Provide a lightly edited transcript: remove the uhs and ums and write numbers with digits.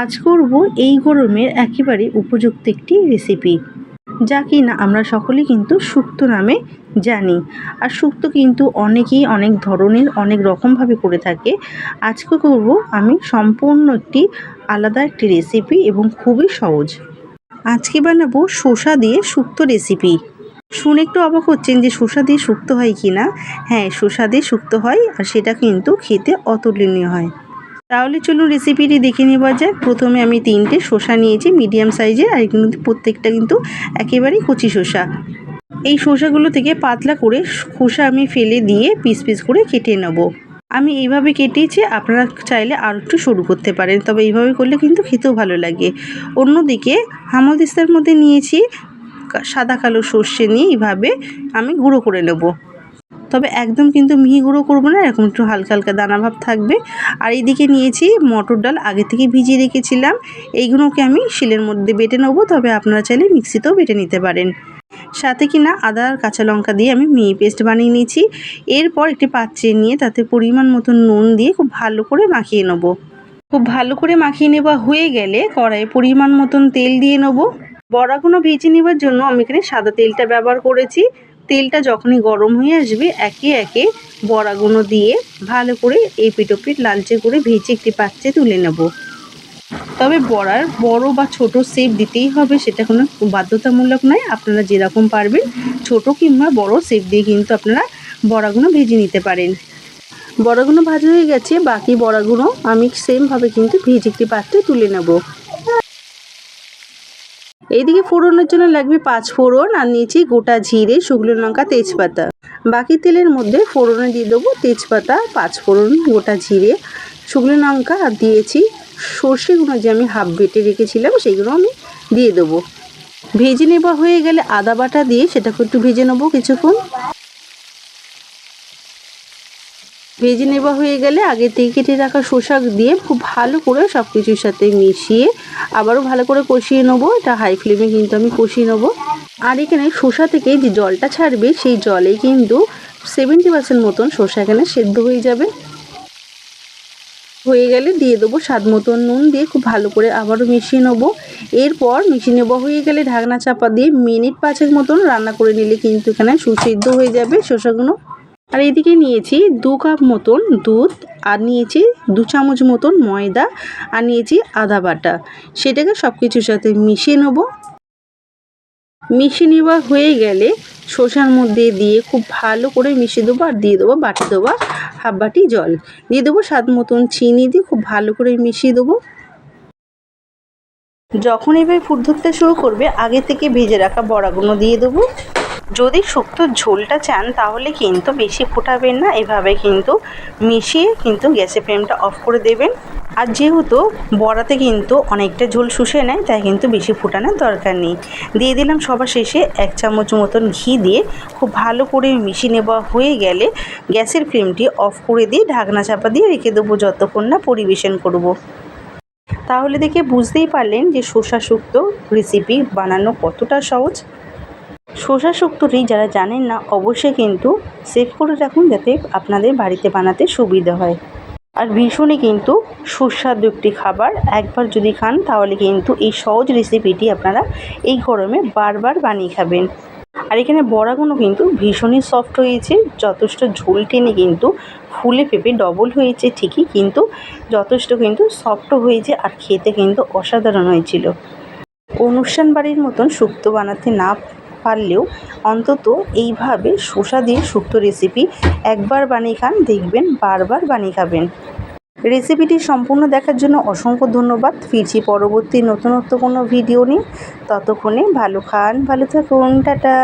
আজ করব এই গরমের একেবারে উপযুক্ত একটি রেসিপি, যা কিনা আমরা সকলেই কিন্তু শুক্তো নামে জানি। আর শুক্তো কিন্তু অনেকেই অনেক ধরনের অনেক রকমভাবে করে থাকে। আজকে করব আমি সম্পূর্ণ একটি আলাদা একটি রেসিপি এবং খুবই সহজ। আজকে বানাবো শসা দিয়ে শুক্তো রেসিপি। শুনে একটু অবাক হচ্ছেন যে শসা দিয়ে শুক্তো হয় কি না। হ্যাঁ, শসা দিয়ে শুক্তো হয়, আর সেটা কিন্তু খেতে অতুলনীয় হয়। তাহলে চলুন রেসিপিটি দেখে নেওয়া যাক। প্রথমে আমি 3টে শসা নিয়েছি মিডিয়াম সাইজের, আর কিন্তু প্রত্যেকটা কিন্তু একেবারেই কচি শসা। এই শসাগুলো থেকে পাতলা করে খোসা আমি ফেলে দিয়ে পিস পিস করে কেটে নেব। আমি এইভাবে কেটেছি, আপনারা চাইলে আর একটু সরু করতে পারেন, তবে এইভাবে করলে কিন্তু খেতেও ভালো লাগে। অন্যদিকে হামালদিস্তার মধ্যে নিয়েছি সাদা কালো সর্ষে নিয়ে এইভাবে আমি গুঁড়ো করে নেব। তবে একদম কিন্তু মিহি গুঁড়ো করবো না, এরকম একটু হালকা হালকা দানা ভাব থাকবে। আর এইদিকে নিয়েছি মটর ডাল, আগে থেকে ভিজিয়ে রেখেছিলাম। এইগুলোকে আমি শিলের মধ্যে বেটে নেবো, তবে আপনারা চাইলে মিক্সিতেও বেটে নিতে পারেন। সাথে কিনা আদা আর কাঁচা লঙ্কা দিয়ে আমি মিহি পেস্ট বানিয়ে নিয়েছি। এরপর একটি পাত্রে নিয়ে তাতে পরিমাণ মতো নুন দিয়ে খুব ভালো করে মাখিয়ে নেব। খুব ভালো করে মাখিয়ে নেওয়া হয়ে গেলে কড়াইয়ে পরিমাণ মতন তেল দিয়ে নেব। বড়াগুলো ভেজে নেওয়ার জন্য আমি এখানে সাদা তেলটা ব্যবহার করেছি। তেলটা যখনই গরম হয়ে আসবে একে একে বড়াগুলো দিয়ে ভালো করে এপিট ওপিট লালচে করে ভেজে একটি পাত্রে তুলে নেব। তবে বড়ার বড় বা ছোট শেপ দিতেই হবে, সেটা কোনো বাধ্যতামূলক নয়। আপনারা যেরকম পারবেন ছোট কিংবা বড় শেপ দিয়ে কিন্তু আপনারা বড়াগুলো ভেজে নিতে পারেন। বড়াগুলো ভাজা হয়ে গেছে, বাকি বড়াগুলো আমি সেমভাবে কিন্তু ভেজে একটি পাত্রে তুলে নেব। এইদিকে ফোড়নের জন্য লাগবে 5 ফোড়ন, আর নিয়েছি গোটা জিরে, শুকনো লঙ্কা, তেজপাতা। বাকি তেলের মধ্যে ফোড়নে দিয়ে দেবো তেজপাতা, 5 ফোড়ন, গোটা জিরে, শুকনো লঙ্কা, আর দিয়েছি সর্ষেগুলো যে আমি হাফ বেটে রেখেছিলাম সেইগুলো আমি দিয়ে দেবো। ভেজে নেওয়া হয়ে গেলে আদা বাটা দিয়ে সেটাকে একটু ভেজে নেবো কিছুক্ষণ। ভেজে নেওয়া হয়ে গেলে আগে থেকে কেটে রাখা শসা দিয়ে খুব ভালো করে সব কিছুর সাথে মিশিয়ে আবারও ভালো করে কষিয়ে নেবো। এটা হাই ফ্লেমে কিন্তু আমি কষিয়ে নেবো। আর এখানে শসা থেকে যে জলটা ছাড়বে সেই জলেই কিন্তু 70% মতন শসা এখানে সেদ্ধ হয়ে যাবে। হয়ে গেলে দিয়ে দেবো স্বাদ মতন নুন দিয়ে খুব ভালো করে আবারও মিশিয়ে নেবো। এরপর মিশিয়ে নেওয়া হয়ে গেলে ঢাকনা চাপা দিয়ে মিনিট 5 মতন রান্না করে নিলে কিন্তু এখানে সুসিদ্ধ হয়ে যাবে শসাগুলো। আর এদিকে নিয়েছি 2 কাপ মতন দুধ, আর নিয়েছি 2 চামচ মতন ময়দা, আর নিয়েছি আদা বাটা। সেটাকে সব কিছুর সাথে মিশিয়ে নেব। মিশিয়ে নেওয়া হয়ে গেলে শসার মধ্যে দিয়ে খুব ভালো করে মিশিয়ে দেবো, আর দিয়ে দেবো বাটি দেবো হাফ বাটি জল, দিয়ে দেবো স্বাদ মতন চিনি দিয়ে খুব ভালো করে মিশিয়ে দেবো। যখন এবার ফুট ধরতে শুরু করবে আগে থেকে ভেজে রাখা বড়াগুলো দিয়ে দেবো। যদি শুক্তোর ঝোলটা চান তাহলে কিন্তু বেশি ফোটাবেন না, এভাবে কিন্তু মিশিয়ে কিন্তু গ্যাসের ফ্লেমটা অফ করে দেবেন। আর যেহেতু বড়াতে কিন্তু অনেকটা ঝোল শুষে নেয়, তাই কিন্তু বেশি ফোটানোর দরকার নেই। দিয়ে দিলাম সবার শেষে 1 চামচ মতন ঘি দিয়ে খুব ভালো করে মিশিয়ে নেওয়া হয়ে গেলে গ্যাসের ফ্লেমটি অফ করে দিয়ে ঢাকনা চাপা দিয়ে রেখে দেবো যতক্ষণ না পরিবেশন করব। তাহলে দেখে বুঝতেই পারলেন যে শসা শুক্তো রেসিপি বানানো কতটা সহজ। শসা শুক্তোটি যারা জানেন না অবশ্যই কিন্তু সেভ করে রাখুন, যাতে আপনাদের বাড়িতে বানাতে সুবিধা হয়। আর ভীষণই কিন্তু সুস্বাদু একটি খাবার, একবার যদি খান তাহলে কিন্তু এই সহজ রেসিপিটি আপনারা এই গরমে বারবার বানিয়ে খাবেন। আর এখানে বড়াগুলো কিন্তু ভীষণই সফট হয়েছে, যথেষ্ট ঝোল টেনে কিন্তু ফুলে ফেপে ডবল হয়েছে ঠিকই, কিন্তু যথেষ্ট কিন্তু সফটও হয়েছে, আর খেতে কিন্তু অসাধারণ হয়েছিল। অনুষ্ঠান বাড়ির মতন শুক্তো বানাতে না পারলেও অন্তত এইভাবে শসা দিয়ে শুক্তো রেসিপি একবার বানিয়ে খান, দেখবেন বারবার বানিয়ে খাবেন। রেসিপিটি সম্পূর্ণ দেখার জন্য অসংখ্য ধন্যবাদ। ফিরছি পরবর্তী নতুনত্ব কোনো ভিডিও নিয়ে। ততক্ষণে ভালো খান, ভালো থাকুন, টাটা।